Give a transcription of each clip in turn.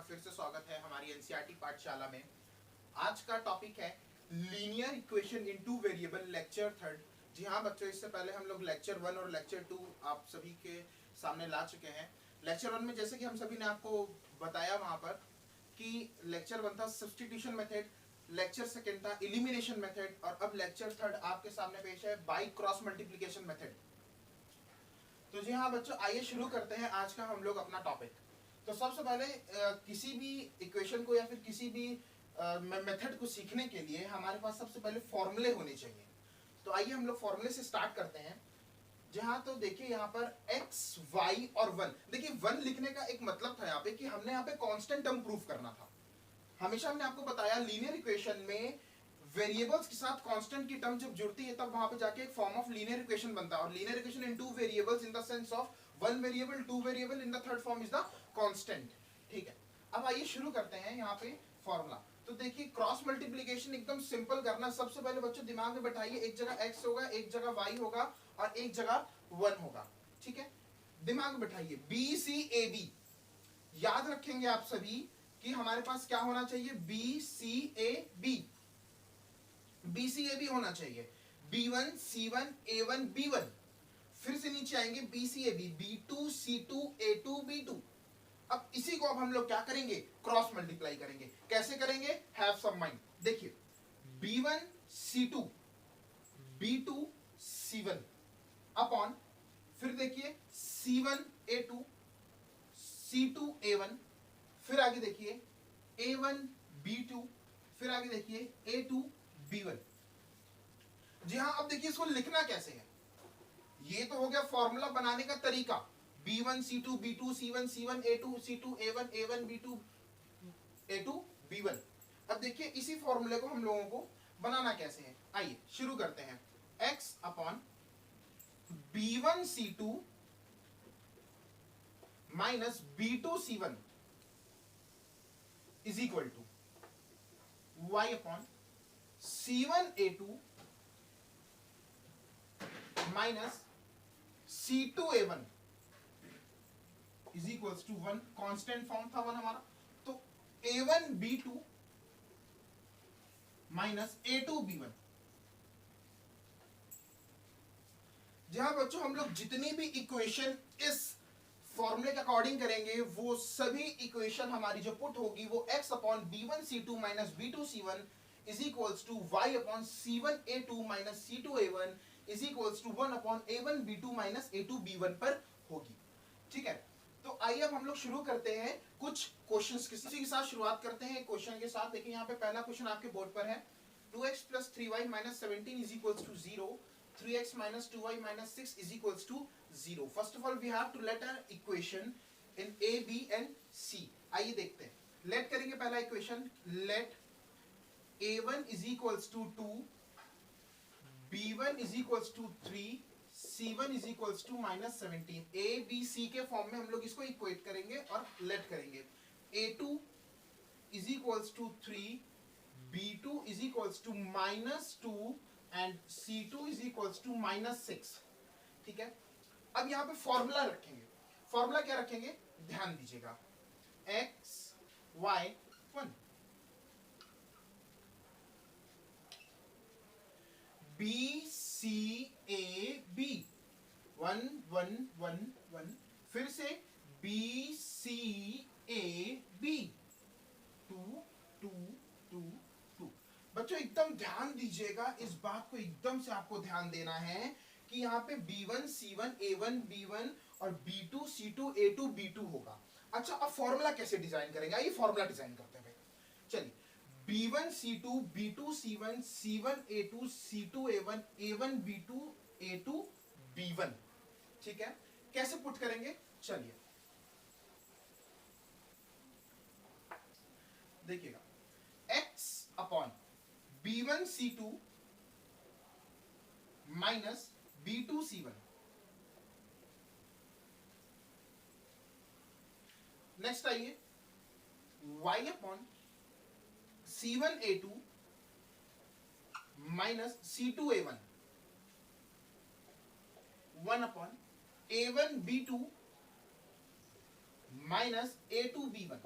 फिर से स्वागत है हमारी एनसीईआरटी पाठशाला में। आज का टॉपिक है linear equation in two variable, lecture third. जी हाँ बच्चों, इससे पहले हम लोग लेक्चर 1 और लेक्चर 2 आप सभी के सामने ला चुके हैं। लेक्चर 1 में जैसे कि हम सभी ने आपको बताया वहां पर कि लेक्चर 1 था सब्स्टिट्यूशन मेथड, लेक्चर सेकेंड था इलिमिनेशन मेथड, और अब लेक्चर थर्ड आपके सामने पेश है बाई क्रॉस मल्टीप्लीकेशन मेथड। तो जी हाँ बच्चों, आइए शुरू करते हैं आज का हम लोग अपना टॉपिक। तो सबसे पहले किसी भी इक्वेशन को या फिर किसी भी मेथड को सीखने के लिए हमारे पास सबसे पहले फॉर्मूले होने चाहिए। तो आइए हम लोग फॉर्मूले से स्टार्ट करते हैं। जहां तो देखिए यहाँ पर x, y और 1। देखिए 1 लिखने का एक मतलब था यहाँ पे कि हमने यहाँ पे कांस्टेंट टर्म प्रूफ करना था। हमेशा हमने आपको बताया लीनियर इक्वेशन में वेरिएबल्स के साथ कांस्टेंट की टर्म जब जुड़ती है तब वहां पे जाके एक फॉर्म ऑफ लीनियर इक्वेशन बनता है। और linear equation in two variables in the sense of one variable, two variable, in the third form is the constant. ठीक है, अब आइए शुरू करते हैं यहाँ पे फॉर्मूला। तो देखिए क्रॉस मल्टीप्लीकेशन एकदम सिंपल करना। सबसे पहले बच्चों दिमाग में बैठाइए, एक जगह x होगा, एक जगह y होगा और एक जगह 1 होगा। ठीक है, दिमाग में बैठाइए BCAB। याद रखेंगे आप सभी कि हमारे पास क्या होना चाहिए, BCAB। BCAB होना चाहिए, B1 C1 A1 B1। फिर से नीचे आएंगे BCAB, B2 C2 A2 B2। अब इसी को अब हम लोग क्या करेंगे, क्रॉस मल्टीप्लाई करेंगे। कैसे करेंगे, हैव सम माइंड। देखिए B1 C2 B2 C1 upon, फिर देखिए C1 A2 C2 A1, फिर आगे देखिए A1 B2, फिर आगे देखिए A2 B1। जी हाँ, अब देखिए इसको लिखना कैसे है। ये तो हो गया फॉर्मूला बनाने का तरीका, B1 C2 B2 C1 C1 A2 C2 A1 A1 B2 A2 B1। अब देखिए इसी फॉर्मूले को हम लोगों को बनाना कैसे है। आइए शुरू करते हैं। x upon B1 C2 minus B2 C1 is equal to y upon C1 A2 minus C2 A1 is equals to 1। Constant form था 1 हमारा, तो A1 B2 minus A2 B1। जहां बच्चों हम लोग जितनी भी इक्वेशन इस फॉर्मूले के अकॉर्डिंग करेंगे वो सभी इक्वेशन हमारी जो पुट होगी वो x upon B1 C2 minus B2 C1 is equals to y upon C1 A2 minus C2 A1 is equals to 1 upon A1 B2 minus A2 B1 पर होगी। ठीक है, तो आइए अब हम लोग शुरू करते हैं कुछ क्वेश्चंस के साथ शुरुआत करते हैं क्वेश्चन के साथ। देखिए यहाँ पे पहला क्वेश्चन आपके बोर्ड पर है, 2x plus 3y minus 17 is equals to 0, 3x minus 2y minus 6 is equals to 0. First of all we have to let our equation in A, B and C. आइए देखते हैं। let करेंगे पहला equation, let A1 is equals to 2, B1 is equals to 3, C1 is equals to minus 17। A, B, C के form में हम लोग इसको इक्वेट करेंगे और लेट करेंगे। A2 is equals to 3, B2 is equals to minus 2 and C2 is equals to minus 6। ठीक है, अब यहाँ पे फॉर्मूला रखेंगे। फॉर्मूला क्या रखेंगे, ध्यान दीजिएगा, x y 1 B C A B 1 1 1 1, फिर से B C A B 2 2 2 2। बच्चों एकदम ध्यान दीजिएगा, इस बात को एकदम से आपको ध्यान देना है कि यहाँ पे B1 C1 A1 B1 और B2 C2 A2 B2 होगा। अच्छा, अब फॉर्मूला कैसे डिजाइन करेंगे, आइए फॉर्मूला डिजाइन करते हैं। चलिए B1 C2 B2 C1 C1 A2 C2 A1 A1 B2 A2 B1। ठीक है, कैसे पुट करेंगे, चलिए देखिएगा, x upon B1 C2 minus B2 C1। Next आइए y upon C1 A2 minus C2 A1, 1 upon A1 B2 minus A2 B1।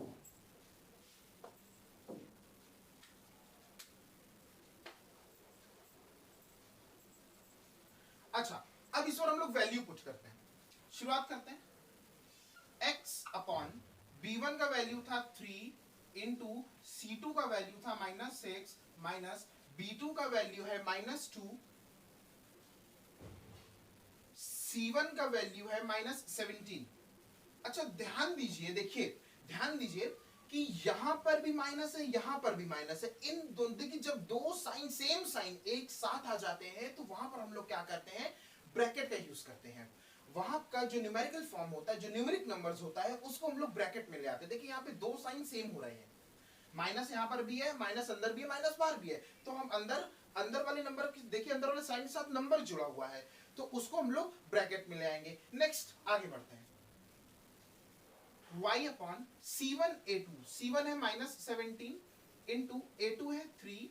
अच्छा, अब इस पर हम लोग वैल्यू पुट करते हैं। शुरुआत करते हैं। x अपॉन b1 का वैल्यू था 3 इंटू c2 का वैल्यू था -6 माइनस b2 का वैल्यू है -2, c1 का वैल्यू है -17। अच्छा ध्यान दीजिए, देखिए ध्यान दीजिए कि यहां पर भी माइनस है, यहां पर भी माइनस है। इन दोनों, देखिए जब दो साइन सेम साइन एक साथ आ जाते हैं तो वहां पर हम लोग क्या करते हैं, ब्रैकेट का यूज करते हैं। वहां का जो न्यूमेरिकल फॉर्म होता है, जो न्यूमेरिक नंबर्स होता है, उसको हम लोग ब्रैकेट में ले आते हैं। देखिए यहाँ पे दो साइन सेम हो रहे हैं, माइनस यहाँ पर भी है, माइनस अंदर भी है, माइनस बाहर भी है, तो हम अंदर अंदर वाले नंबर, देखिए अंदर वाले साइन के साथ नंबर जुड़ा हुआ है, तो उसको हम लोग ब्रैकेट में ले आएंगे। नेक्स्ट आगे बढ़ते हैं। y upon c1 a2, c1 है -17 इंटू a2 है 3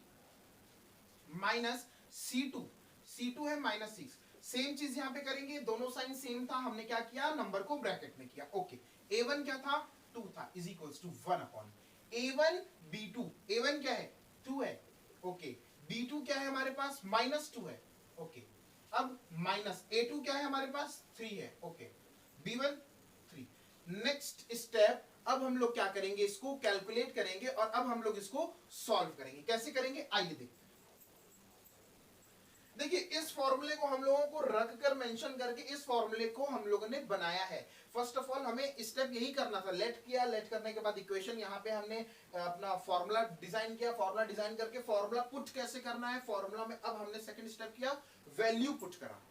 माइनस c2, c2 है -6। सेम चीज यहां पे करेंगे, दोनों साइन सेम था, हमने क्या किया, नंबर को ब्रैकेट में किया। ओके, a1 क्या था, 2 था, is equals to 1 upon a1 b2, a1 क्या है, 2 है, ओके, b2 क्या है हमारे पास, -2 है, ओके, अब माइनस a2 क्या है हमारे पास, 3 है, ओके, b1 3। नेक्स्ट स्टेप, अब हम लोग क्या करेंगे, इसको कैलकुलेट करेंगे और अब हम लोग इसको सॉल्व करेंगे। कैसे करेंगे, आइए देखते हैं। देखिए इस फॉर्मूले को हम लोगों को रख कर मेंशन करके इस फॉर्मूले को हम लोगों ने बनाया है। फर्स्ट ऑफ ऑल हमें स्टेप यही करना था, लेट किया, लेट करने के बाद इक्वेशन यहाँ पे हमने अपना फॉर्मूला डिजाइन किया, फॉर्मूला डिजाइन करके फॉर्मूला पुट कैसे करना है फॉर्मूला में, अब हमने सेकंड स्टेप किया, वैल्यू पुट करा।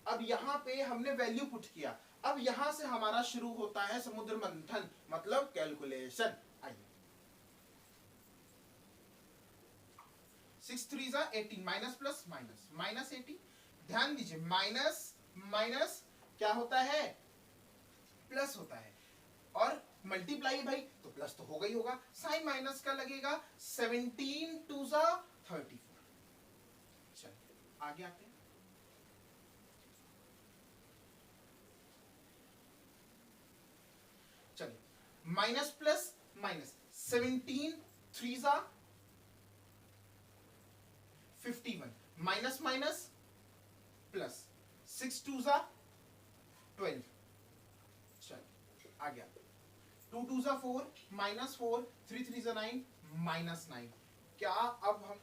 अब यहाँ पे हमने वैल्यू पुट किया, अब यहां से हमारा शुरू होता है समुद्र मंथन, मतलब कैलकुलेशन। आइए 6 3 18, माइनस प्लस माइनस माइनस 80। ध्यान दीजिए माइनस माइनस क्या होता है, प्लस होता है, और मल्टीप्लाई भाई तो प्लस तो होगा ही होगा, साइन माइनस का लगेगा, 17 2 34। चलिए आगे आते हैं। चलिए minus plus minus, 17 3 51, minus minus plus, 6 2 12। चलिए आगे 2 2 4, -4, 3 3 9, -9। क्या अब हम,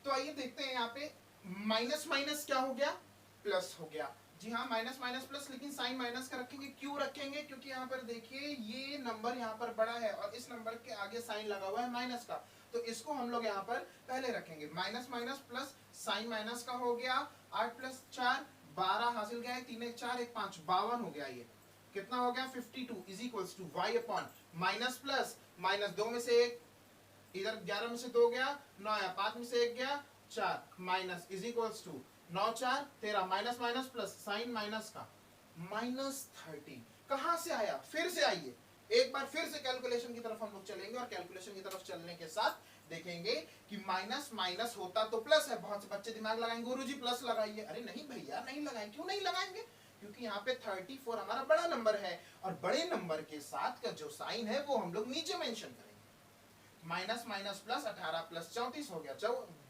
तो आइए देखते हैं यहाँ पे माइनस माइनस क्या हो गया, प्लस हो गया। जी हाँ, माइनस माइनस प्लस, लेकिन साइन माइनस का रखेंगे, क्यों रखेंगे, क्योंकि यहाँ पर देखिए ये नंबर यहाँ पर बड़ा है और इस नंबर के आगे साइन लगा हुआ है माइनस का, तो इसको हम लोग यहाँ पर पहले रखेंगे। Minus minus plus, sign minus का हो गया, 8 + 4 12 हासिल गया है, 3 1 4 1 5 52 हो गया। ये कितना हो गया, 52 is equals to y upon minus plus minus 2 में से 1, इधर 11 में से 2 गया, 9 आया, 5 में से 1 गया 4, minus is equals to 9 4 13, minus minus plus, sign minus का -13 कहां से आया, फिर से आइए एक बार फिर से कैलकुलेशन की तरफ हम लोग चलेंगे और कैलकुलेशन की तरफ चलने के साथ देखेंगे कि माइनस माइनस होता तो प्लस है। बहुत से बच्चे दिमाग लगाएंगे, गुरुजी प्लस लगाइए, अरे नहीं भैया नहीं लगाएंगे, क्यों नहीं लगाएंगे, क्योंकि यहाँ पे 34 हमारा बड़ा नंबर है और बड़े नंबर के साथ का जो साइन है वो हम लोग नीचे मेंशन करेंगे। माइनस माइनस प्लस, 18 + 34 हो गया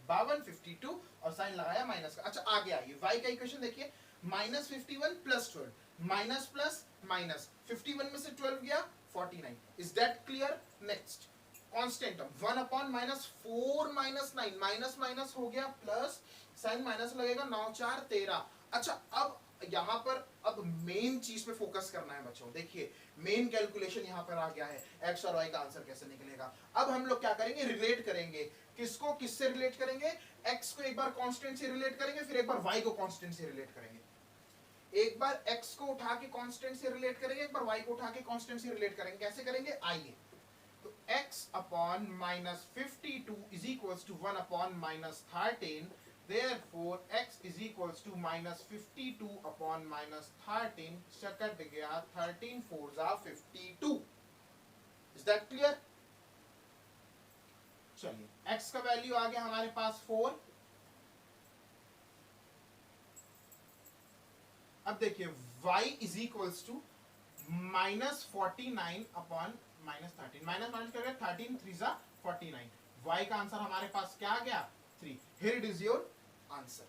52 52 और साइन लगाया माइनस का। अच्छा आगे आइए, y का इक्वेशन देखिए, -51 + 12, माइनस प्लस माइनस, 51 में से 12 गया 49। Is that clear. Next constant term 1 upon -4 -9, minus minus हो गया प्लस, साइन माइनस लगेगा, 9 4 13। अच्छा अब यहाँ पर अब मेन चीज पे फोकस करना है बच्चों। देखिए मेन कैलकुलेशन यहाँ पर आ गया है, x और y का आंसर कैसे निकलेगा। अब हम लोग क्या करेंगे, रिलेट करेंगे, किसको किससे रिलेट करेंगे, x को एक बार कांस्टेंट से रिलेट करेंगे, फिर एक बार y को कांस्टेंट से रिलेट करेंगे। एक बार x को उठा के कांस्टेंट से रिलेट करेंगे, एक बार y को उठा के कांस्टेंट से रिलेट करेंगे। कैसे करेंगे, आइए, तो x upon -52 is equals to 1 upon -13, therefore x is equals to -52 upon -13, cut गया 13 4 52। is that clear। चलिए x का वैल्यू आ गया हमारे पास 4। अब देखिए y is equals to -49 upon -13, minus minus क्या गया, 13 3 49। y का आंसर हमारे पास क्या आ गया, 3। Here it is your answer.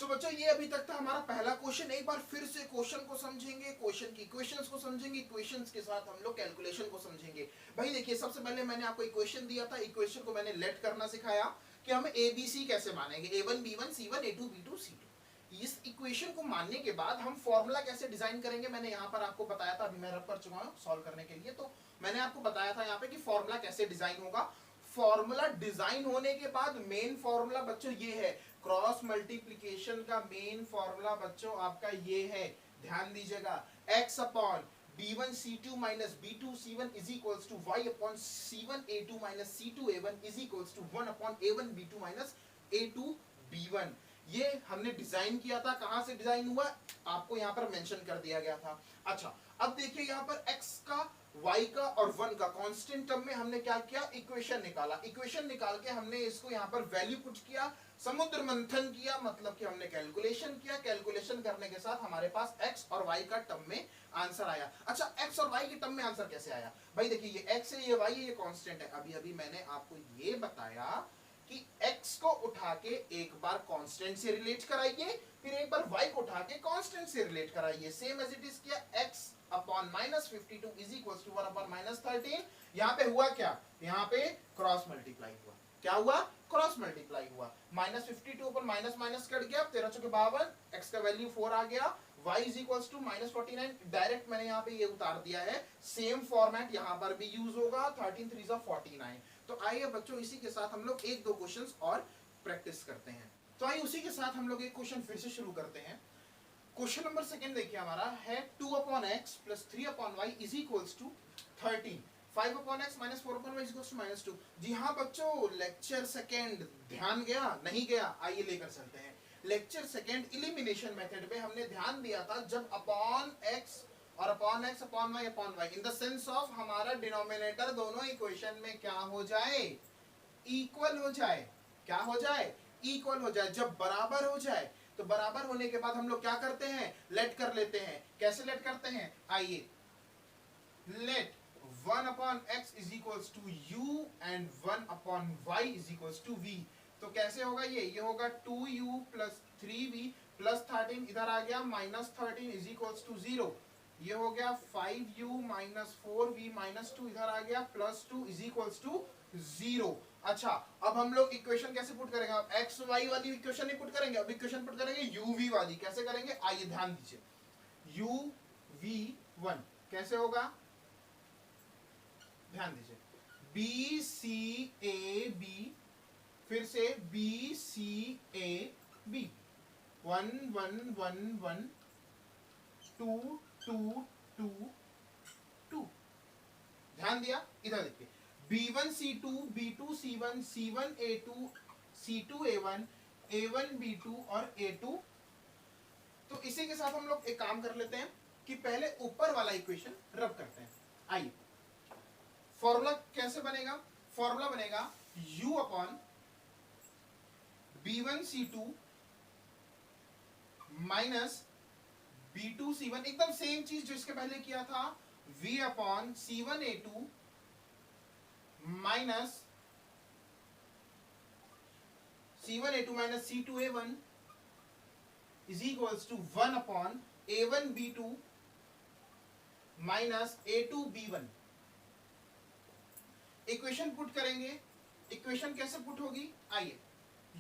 तो बच्चों ये अभी तक था हमारा पहला क्वेश्चन। एक बार फिर से क्वेश्चन को समझेंगे, क्वेश्चन की इक्वेशंस को समझेंगे, इक्वेशंस के साथ हम लोग कैलकुलेशन को समझेंगे। भाई देखिए, सबसे पहले मैंने आपको इक्वेशन दिया था, इक्वेशन को मैंने लेट करना सिखाया कि हम एबीसी कैसे मानेंगे, A1 B1 C1 A2 B2 C2। इस इक्वेशन को मानने के बाद हम फॉर्मूला कैसे डिजाइन करेंगे, मैंने यहाँ पर आपको बताया था, अभी मैं रब कर चुका हूँ सॉल्व करने के लिए। तो मैंने आपको बताया था यहाँ पे कि फॉर्मूला कैसे डिजाइन होगा। फॉर्मूला डिजाइन होने के बाद मेन फॉर्मूला बच्चों ये है, क्रॉस मल्टीप्लीकेशन का मेन फॉर्मूला बच्चों आपका ये है, ध्यान दीजिएगा, x upon b1 c2 minus b2 c1 is equals to y upon c1 a2 minus c2 a1 is equals to 1 upon a1 b2 minus a2 b1। ये हमने डिजाइन किया था, कहां से डिजाइन हुआ आपको यहां पर मेंशन कर दिया गया था। अच्छा, अब देखिए यहां पर x का, y का और 1 का कांस्टेंट टर्म में हमने क्या किया, इक्वेशन निकाला। इक्वेशन निकाल के हमने इसको यहां पर वैल्यू पुट किया, समुद्र मंथन किया, मतलब कि हमने कैलकुलेशन किया। कैलकुलेशन करने के साथ हमारे पास x और y का टर्म में आंसर आया। अच्छा, x और y के टर्म में आंसर कैसे आया? भाई देखिए, ये x है, ये y है, ये कांस्टेंट है। अभी अभी मैंने आपको ये बताया कि x को उठा के एक बार कांस्टेंट से रिलेट कराइए, फिर एक बार y को उठा के कांस्टेंट से रिलेट कराइए। सेम एज इट इज किया, x upon minus 52 is equals to 1 upon minus 13। यहाँ पे हुआ क्या, यहाँ पे क्रॉस मल्टीप्लाई हुआ। क्या हुआ? क्रॉस मल्टीप्लाई हुआ। माइनस 52 पर माइनस माइनस कट गया, 13 चौके 52, x का वैल्यू 4 आ गया, y is equals to minus 49। Direct मैंने यहाँ पे ये उतार दिया है। सेम फॉर्मेट यहाँ पर भी यूज होगा, 13 3 49। तो आइए बच्चों, इसी के साथ हम लोग एक दो क्वेश्चंस और प्रैक्टिस करते हैं। तो आइए उसी के साथ हम लोग एक क्वेश्चन फिर से शुरू करते हैं। क्वेश्चन नंबर सेकंड देखिए, हमारा है 2 upon x plus 3 upon y is equals to 13। 5 upon x minus 4 upon y is equals to minus 2। जी हाँ बच्चों, लेक्चर सेकंड ध्यान गया नहीं गया? आइए लेकर चलते हैं। लेक्चर सेकंड इलिमिनेशन मेथड में हमने ध्यान दिया था, जब अपॉन एक्स और upon x upon y in the sense of हमारा डिनोमिनेटर दोनों इक्वेशन में क्या हो जाए, इक्वल हो जाए। क्या हो जाए? इक्वल हो जाए। जब बराबर हो जाए, तो बराबर होने के बाद हम लोग क्या करते हैं, लेट कर लेते हैं। कैसे लेट करते हैं? आइए, let 1 upon x is equals to u and 1 upon y is equals to v। तो कैसे होगा ये होगा 2u प्लस 3v प्लस 13 इधर आ गया, माइनस 13 इज इक्वल्स टू 0। ये हो गया 5u माइनस 4v माइनस 2 इधर आ गया, प्लस 2 इज इक्वल्स टू 0। अच्छा, अब हम लोग इक्वेशन कैसे पुट करेंगे? अब एक्स वाई वाली इक्वेशन नहीं पुट करेंगे, अब इक्वेशन पुट करेंगे यूवी वाली। कैसे करेंगे? आइए ध्यान दीजिए, uv1 कैसे होगा, ध्यान दीजिए, बी सी ए बी, फिर से बी सी ए बी, 1 1 1 1 2 2 2 2। ध्यान दिया? इधर देखिए, B1 C2 B2 C1 C1 A2 C2 A1 A1 B2 और A2। तो इसी के साथ हम लोग एक काम कर लेते हैं कि पहले ऊपर वाला इक्वेशन रब करते हैं। आइए, फॉर्मूला कैसे बनेगा? फॉर्मूला बनेगा U upon B1 C2 minus B2 C1, एकदम सेम चीज जो इसके पहले किया था, V upon C1 A2 minus C1 A2 minus C2 A1 is equals to 1 upon A1 B2 minus A2 B1। Equation put करेंगे। इक्वेशन कैसे पुट होगी? आइए,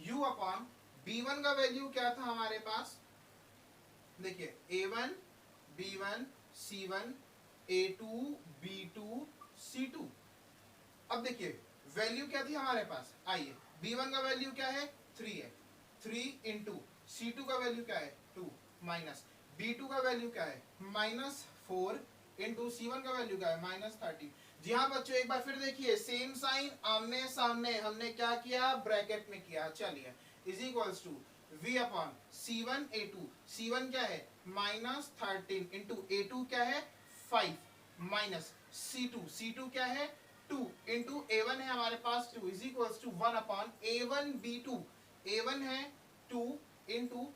U अपॉन B1 का वैल्यू क्या था हमारे पास, देखिए A1 B1 C1 A2 B2 C2। अब देखिए वैल्यू क्या थी हमारे पास, आइए, B1 का वैल्यू क्या है, 3 है, 3 इंटू C2 का वैल्यू क्या है, 2 माइनस B2 का वैल्यू क्या है, माइनस 4 इंटू C1 का वैल्यू क्या है, माइनस 30। जी हाँ बच्चों, एक बार फिर देखिए, सेम साइन आमने सामने हमने क्या किया, ब्रैकेट में किया। चलिए, is equals to V upon C1 A2, C1 क्या है, माइनस 13 इंटू A2 क्या है, 5 माइनस C2 क्या है, 2 इंटू A1 है हमारे पास 2 is equals to 1 upon A1 B2। A1 है 2 इंटू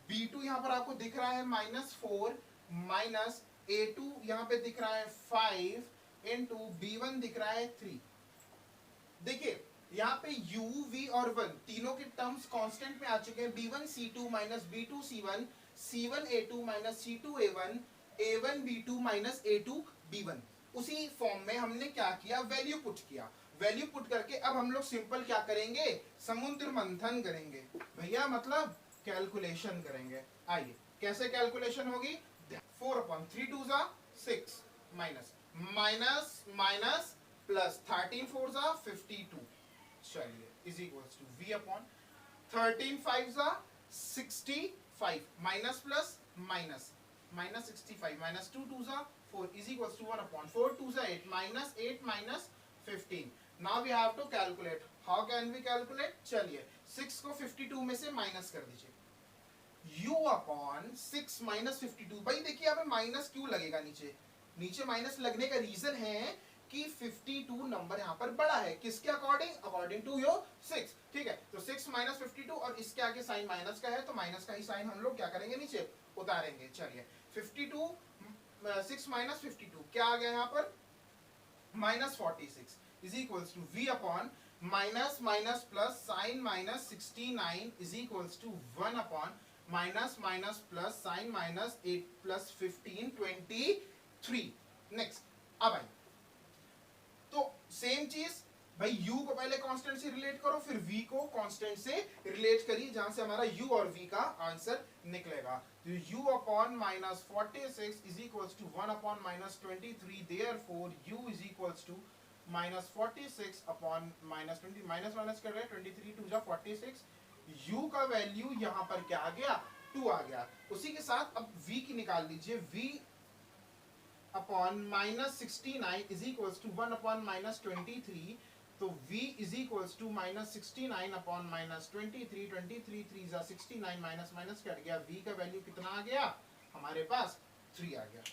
B2 यहाँ पर आपको दिख रहा है माइनस 4 माइनस A2 यहाँ पे दिख रहा है 5 इंटू B1 दिख रहा है 3। देखिए यहाँ पे u, v और 1 तीनों के टर्म्स कांस्टेंट में आ चुके हैं। b1 c2 minus b2 c1, c1 a2 minus c2 a1, a1 b2 minus a2 b1। उसी फॉर्म में हमने क्या किया, वैल्यू पुट किया। वैल्यू पुट करके अब हम लोग सिंपल क्या करेंगे, समुद्र मंथन करेंगे भैया, मतलब कैलकुलेशन करेंगे। आइए कैसे कैलकुलेशन होगी, 4/3 2 6 माइनस माइनस माइनस प्लस 13 4 52, चलिए is equals to v upon 13 5 65 minus plus minus minus 65 minus 2 2 4 is equals to 1 upon 4 2 8 minus 8 minus 15। Now we have to calculate, how can we calculate, चलिए 6 को 52 में से minus कर दीजिए, u upon 6 minus 52। भाई देखिए यहाँ पे माइनस क्यों लगेगा, नीचे नीचे माइनस लगने का रीजन है कि 52 नंबर यहाँ पर बड़ा है, किसके अकॉर्डिंग, अकॉर्डिंग टू योर 6, ठीक है। तो 6 माइनस 52 और इसके आगे साइन माइनस का है, तो माइनस का ही साइन हम लोग क्या करेंगे, नीचे उतारेंगे। चलिए 52 6 माइनस 52 क्या आ गया यहाँ पर, minus 46 is equals to v upon minus minus plus sign minus 69 is equals to 1 upon minus minus plus sign minus 8 plus 15 23। Next अब आई, तो सेम चीज भाई u को पहले कांस्टेंट से रिलेट करो, फिर v को कांस्टेंट से रिलेट करिए, जहां से हमारा u और v का आंसर निकलेगा। तो u upon minus 46 is equals to 1 upon minus 23, therefore u is equals to minus 46 upon minus 20, minus minus कर रहे हैं 23 2 46, u का वैल्यू यहाँ पर क्या आ गया, 2 आ गया। उसी के साथ अब v की निकाल लीजिए, v upon minus 69 is equals to 1 upon minus 23, तो v is equals to minus 69 upon minus 23, 23 3 जा 69, माइनस माइनस कट गया, v का वैल्यू कितना आ गया हमारे पास, 3 आ गया।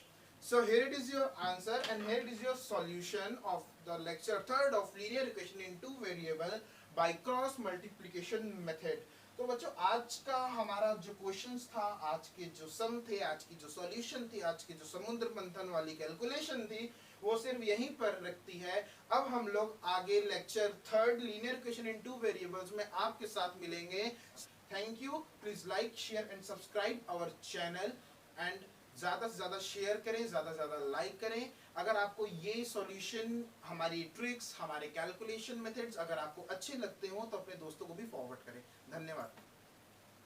So here it is your answer and here it is your solution of the lecture 3rd of linear equation in two variable by cross multiplication method। तो बच्चों आज का हमारा जो क्वेश्चंस था, आज के जो सम थे, आज की जो सॉल्यूशन थी, आज की जो समुद्र मंथन वाली कैलकुलेशन थी, वो सिर्फ यहीं पर रखती है। अब हम लोग आगे lecture 3rd linear equation in two variables में आपके साथ मिलेंगे। Thank you, please like share and subscribe our channel and ज्यादा से ज्यादा शेयर करें, ज्यादा से ज्यादा लाइक करें। अगर आपको ये सॉल्यूशन, हमारी ट्रिक्स, हमारे कैलकुलेशन मेथड्स अगर आपको अच्छे लगते हो तो अपने दोस्तों को भी फॉरवर्ड करें। धन्यवाद।